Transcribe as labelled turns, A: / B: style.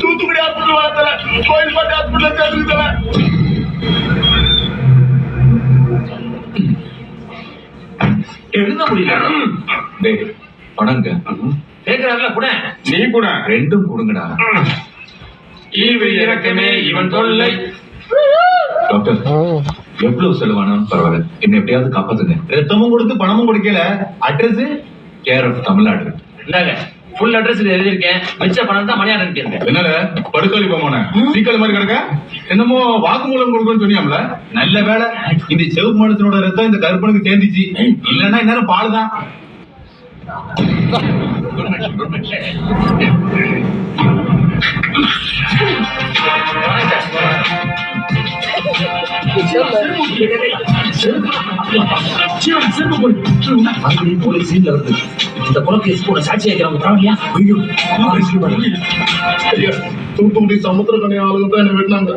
A: Thoothukudi hospital வளர்த்தல, Kovilpatti hospital சேர்த்துருக்கல. எழுத முடியல. பணங்க கேட்கிறாங்கல்ல, கூட நீ கூட ரெண்டும் கொடுங்கடா. ஈவு இறக்கமே இவன் தொல்லை. டாக்டர், எவ்வளவு செலவானாலும் பரவாயில்ல, என்ன எப்படியாவது காப்பாத்துங்க. ரத்தமும் கொடுத்து பணமும் கொடுக்கல. Address care of Tamil Nadu. இந்தாங்க, ஃபுல் அட்ரஸ் எழுதியிருக்கேன். மிச்ச பணம் தான் மணியாட இருக்கேன். என்னால படுக்கோலி போமான சீக்கிரம் மாதிரி கிடக்க என்னமோ வாக்குமூலம் கொடுக்கணும்னு சொன்னியாம்ல. நல்ல வேலை, இந்த செவப்பு மனுஷனோட ரத்தம் இந்த கருப்பனுக்கு சேர்ந்துச்சு. இல்லன்னா இந்நேரம் பாலுதான். தூத்துக்குடி சமுத்திர கணி ஆளுங்க தான் என்ன வெட்டினாங்க.